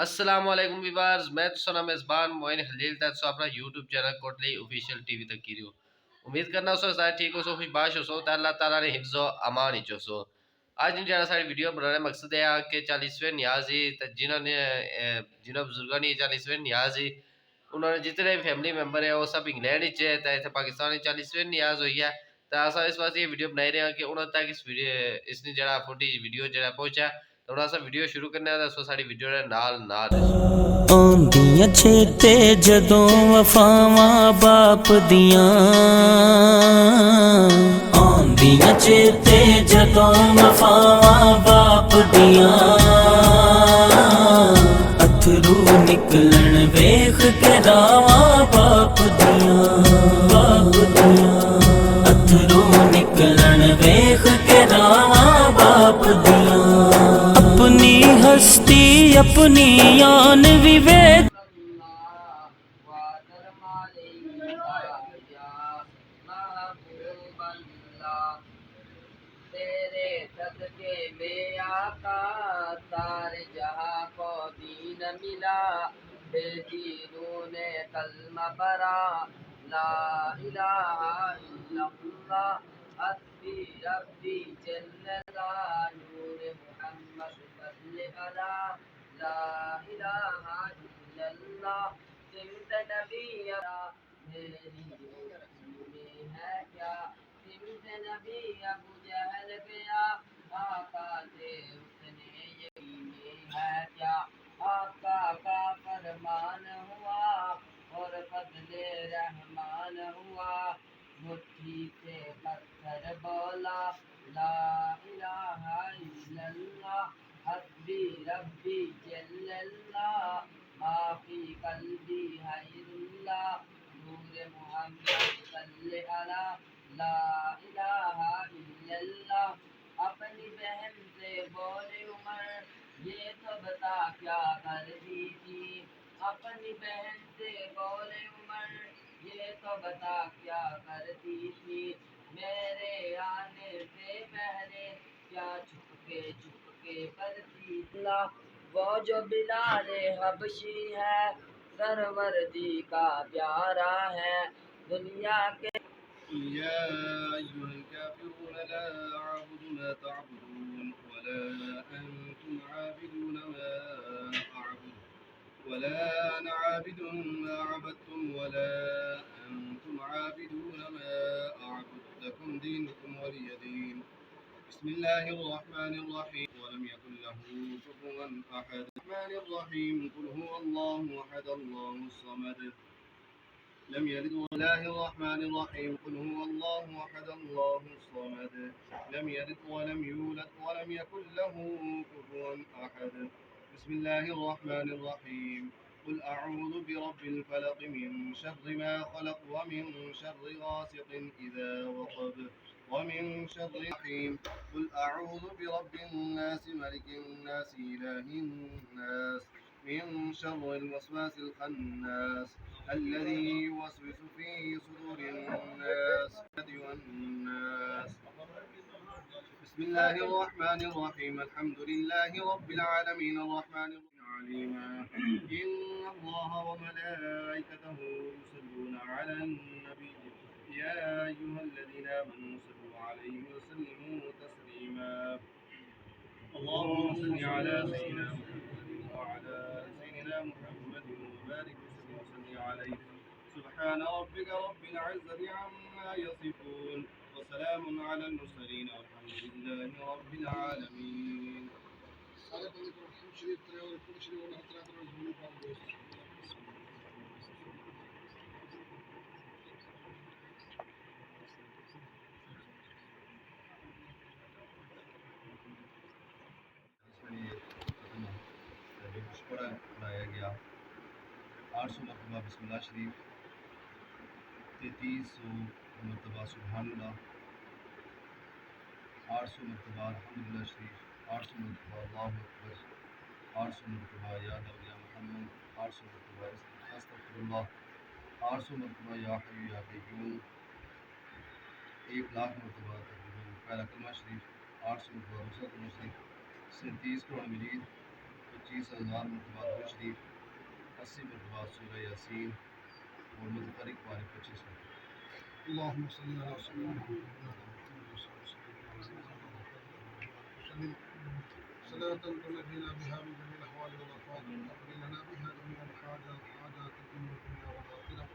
अस्सलाम वालेकुम व्यूअर्स, मैं तो सोना मेज़बान मोइन खलील तक सो अपना YouTube channel Kotli official TV तक की रही हूँ। उम्मीद करना सो सारे ठीक हो सो खुश बाश हो सो तो अल्लाह ताला ने हिफ्ज़ व अमान ही जो सो आज इन जरा सारी वीडियो बनाने मकसद है कि 40वें न्याजी जिन्होंने जिन्होंने बुजुर्गों ने 40वें न्याजी उन्होंने जितने भी फैमिली मेंबर है वो सब इंग्लैंड ही है तो इतने पाकिस्तान 40वें न्याज हुई है तो अस इस वास्ते ये वीडियो बनाई रहे हैं कि उन्होंने तक इस वीडियो इसने जरा फुटेज वीडियो जरा पहुंचा थोड़ा सा वीडियो शुरू करने ਦਾ ਸੋ ਸਾਡੀ ਵੀਡੀਓ ਦੇ ਨਾਲ ਨਾਲ ਆਉਂਦੀਆਂ ਛੇਤੇ ਜਦੋਂ ਵਫਾਵਾਂ ਬਾਪ ਦੀਆਂ ਆਉਂਦੀਆਂ ਛੇਤੇ ਜਦੋਂ ਵਫਾਵਾਂ ਬਾਪ ਦੀਆਂ ਅਥਰੂ ਨਿਕਲਣ ਵੇਖ ਕੇ ਰਾਵਾਂ ਬਾਪ ਦੀਆਂ ਅਥਰੂ ਨਿਕਲਣ ਵੇਖ ਕੇ ਰਾਵਾਂ ਬਾਪ ਦੀਆਂ अपनी हस्ती अपनी आन विवेक तेरे सदके में आका सारे जहां को दीन मिला बेदीनों ने कलमा पढ़ा ला इलाहा इल्लल्लाह हस्बी रब्बी जल्लल्लाह नूर मोहम्मद सल्ले अला ला इलाहा इल्लल्लाह सिमत नबी मेरी में है क्या सिमत नबी अबू जहल गया आका से उसने यही में है क्या आका का फरमान हुआ और फजले रहमान हुआ मुट्ठी से पत्थर बोला ला इलाहा इल्लल्लाह हस्बी रब्बी जल्लल्लाह माफी कल्बी हैरुल्लाह नूर मोहम्मद सल्ले अला ला इलाहा इल्लल्लाह अपनी बहन से बोले उमर ये तो बता क्या कर दी थी अपनी बहन से बोले उमर ये तो बता क्या कर दी थी मेरे आने से पहले क्या छुपके करती थी वो जो बिलाले हबशी है सरवरदी का प्यारा है दुनिया के يا أيها الكافرون لا أعبد ما تعبدون ولا أنتم عابدون ما أعبد ولا أنا عابد ما عبدتم ولا أنتم عابدون ما أعبد لكم دينكم ولي دين بسم الله الرحمن الرحيم ولم يكن له كفوا أحد الرحمن الرحيم قل هو الله أحد الله الصمد لم يلد الله الرحمن الرحيم قل هو الله أحد الله الصمد لم يلد ولم يولد ولم يكن له كفوا أحد بسم الله الرحمن الرحيم قل أعوذ برب الفلق من شر ما خلق ومن شر غاسق إذا وقب ومن شر الرحيم قل أعوذ برب الناس ملك الناس إله الناس من شر الوسواس الخناس الذي يوسوس في صدور الناس والناس بسم الله الرحمن الرحيم الحمد لله رب العالمين الرحمن الرحيم إن الله وملائكته يصلون على النبي يا أيها الذين آمنوا صلوا عليه وسلموا تسليما اللهم صل على سيدنا محمد وعلى سيدنا محمد وبارك وسلم عليه سبحان ربك رب العزة عما يصفون وسلام على المرسلين والحمد لله رب العالمين. बनाया गया 800 मरतबा बिस्मिल्लाह शरीफ 3300 मरतबा सुबहानल्लाह 800 मरतबा अल्हम्दुलिल्लाह शरीफ 800 मरतबा अल्लाहु अकबर 800 मरतबा या अल्लाह या मोहम्मद 800 मरतबा अस्तगफिरुल्लाह 800 मरतबा या हय्यु या कय्यूम 1 लाख मरतबा तकरीबन पहला कलमा शरीफ 800 मरतबा दूसरा कलमा शरीफ 37 करोड़ मजीद 25 30,000 मरतबा शरीफ, 80 मरतबा सूरह यासीन और मुतफरिक पारे 25 मरतबा। अल्लाहुम्मा सल्ली अला सय्यिदिना सलातन तुनज्जिना बिहा मिन जमील अहवाल वल आफात व तक़di लना बिहा जमीअ अल हाजात दुनिया वल आखिरह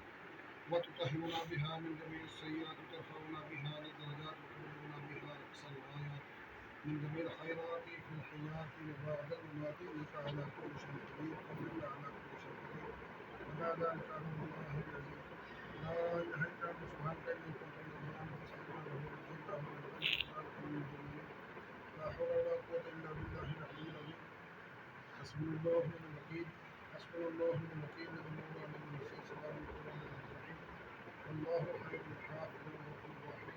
व तुतहिरुना बिहा मिन जमीअ अस्सय्यिआत व तरफ़उना बिहा अला दरजात व तुबल्लिगुना बिहा अक़सल आयात من جميع الخيرات في الحياة وبعد الممات إنك على كل شيء قدير وإنك على كل شيء قدير وما ذلك على الله العزيز لا إله إلا أنت سبحانك إني كنت من الظالمين فاستغفر له لا حول ولا قوة إلا بالله العلي العظيم حسبنا الله ونعم الوكيل حسبنا الله ونعم الوكيل نعم المولى ونعم النصير سلام القرآن الرحيم والله خير الحافظ وغفور الرحيم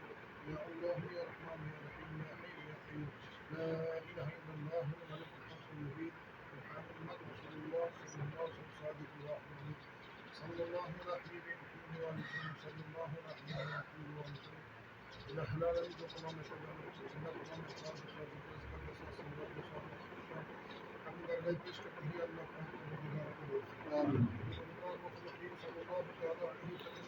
يا الله يا رحمن يا رحيم يا حي يا قيوم لا إله إلا الله الملك الحق المبين محمد رسول الله صلى الله عليه وسلم صادق الوعد صلى الله على حبيبه محمد وعلى وسلم صلى الله على حبيبه محمد وعلى وسلم إلى حلال من تقوم شجاع وسنة قوم الصادق الحمد لله تشكر هي الله آمين صلى الله تعالى عليه وسلم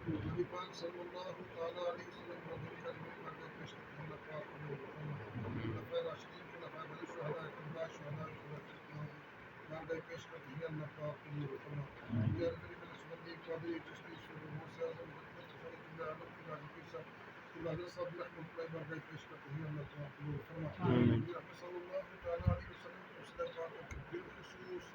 نبی پاک صلی اللہ تعالی علیہ وسلم خلفائے راشدین خلفائے بنی شہداء کربلا شہداء ماندے پیش کرتے ہیں اللہ پاک قبول فرما یا رب العالمین قادری چشتی شروع موسی اعظم فرید اللہ عالم کی راضی صاحب اللہ صاحب رحمۃ اللہ برکات پیش کرتے ہیں اللہ پاک قبول فرما نبی صلی اللہ تعالی علیہ وسلم اس پاک کے بالخصوص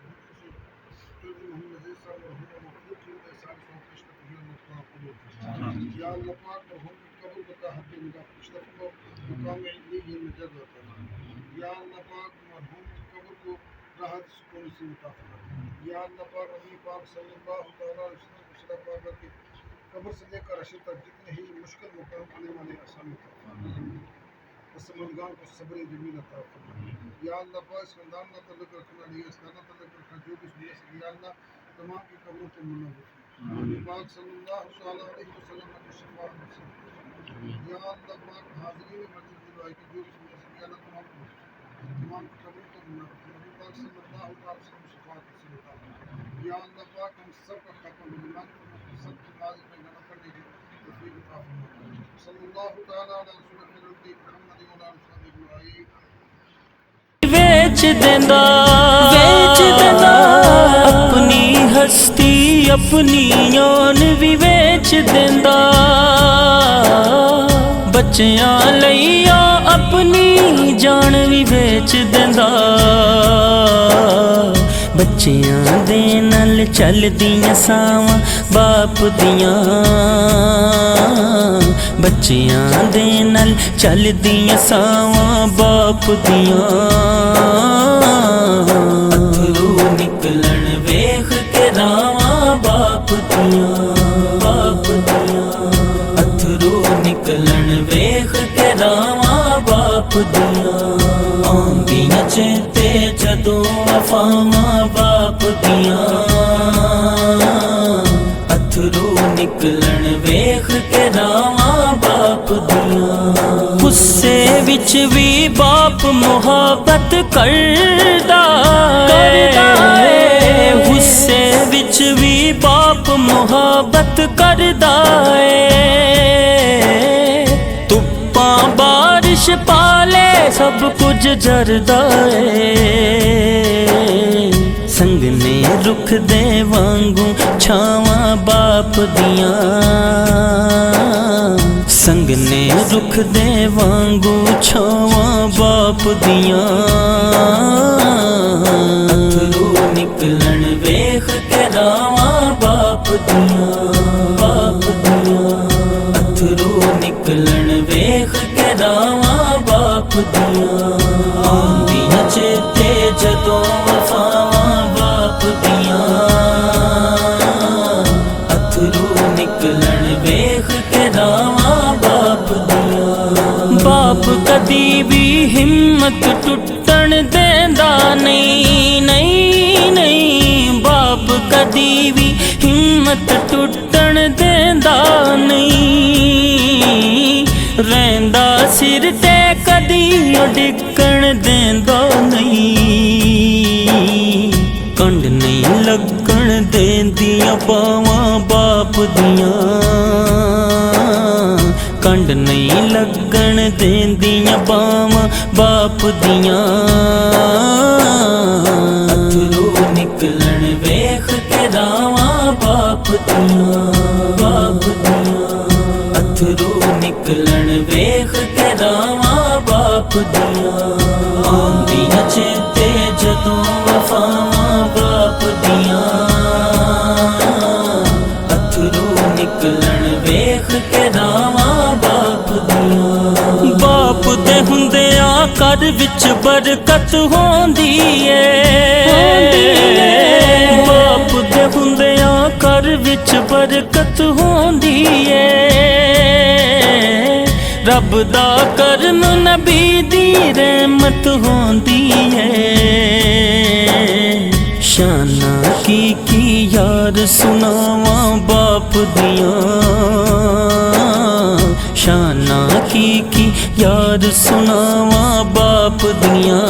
نذیر صاحب مرحوم مخلوق کی احسان سے پیش کرتے ہیں اللہ پاک قبول فرما یا اللہ پاک مرحوم کی قبر بتا حد نگاہ اشرف کو مقام علی میں جگہ عطا یا اللہ پاک مرحوم کی قبر کو راحت سکون سے عطا فرما یا اللہ پاک نبی پاک صلی اللہ تعالی علیہ وسلم کو صلی پاک کی قبر سے لے کر عرش تک جتنے ہی مشکل مقام آنے والے آسان عطا فرما سمندگان کو صبر جمیل عطا فرما یا اللہ پاک اس خاندان کا تعلق رکھنے والی اس کا تعلق رکھنا جو کچھ بھی ہے یا اللہ تمام کی قبروں کو منور فرما نبی پاک صلی اللہ علیہ وسلم کی شفاعت نصیب یا اللہ پاک حاضرین مسجد دعائی کی جو کچھ بھی ہے یا اللہ تمام کی قبروں کو منور فرما نبی پاک صلی اللہ علیہ وسلم کی شفاعت نصیب فرما یا اللہ پاک ہم سب کا خاتمہ بالایمان سب کی نماز پیغام کرنے کی توفیق عطا فرما صلی اللہ تعالی علی رسول اللہ محمد و علی صحابہ اجمعین बेच देंदा अपनी हस्ती अपनी जान भी बेच देंदा बच्चियां लईया अपनी जान भी बेच देंदा बच्चियां दे नाल चलदियां सावां बाप दियां बच्चियां दे नाल चलदियां सावां बाप दियां अथरू निकलन वेख के रावां बाप दियां अथरू निकलन वेख के रावां बाप दियां आंदियां चेते जदों वफावां बाप दियां अथरू निकलन वेख के रावां बाप दियां गुस्से विच भी बाप मुहब्बत करदा है गुस्से विच भी बाप मुहब्बत करदा है धुप्पा बारिश पाले सब कुछ जरदा है संग ने रुख दे वांगू छावां बाप दियां संग ने रुख दे वांगू छावां बाप दियां अथरू निकलन वेख के रावां बाप दियां अथरू निकलन वेख के रावां बाप दियां आंदियां चेते जदों वफावां बाप दियां अथरू निकलन वेख के रावां बाप दियां बाप कदी भी हिम्मत टुटण देंदा नहीं बाप कदी भी हिम्मत हिम्मत टुटण देंदा नहीं, रहिंदा सिर ते कदी डिगण देंदा नहीं। कंड नहीं लगण देंदियां बावां बाप दियां, कंड नहीं लगण देंदियां बावां बाप दियां। अथरू निकलण वेख के रावां बाप दियां, बाप दियां। अथरू निकलण वेख के रावां बाप दियां। आंदियां चेते जदों वफावां बाप दियां, अथरू निकलण वेख के रावां बाप दियां। बाप दे हुंदियां घर विच बरकत होंदी है, बाप दे हुंदियां घर विच बरकत होंदी है। रब दा करम नबी दी रहमत होंदी है। शाना की यार सुनावां बाप दियां, शाना की यार सुनावां बाप दियां।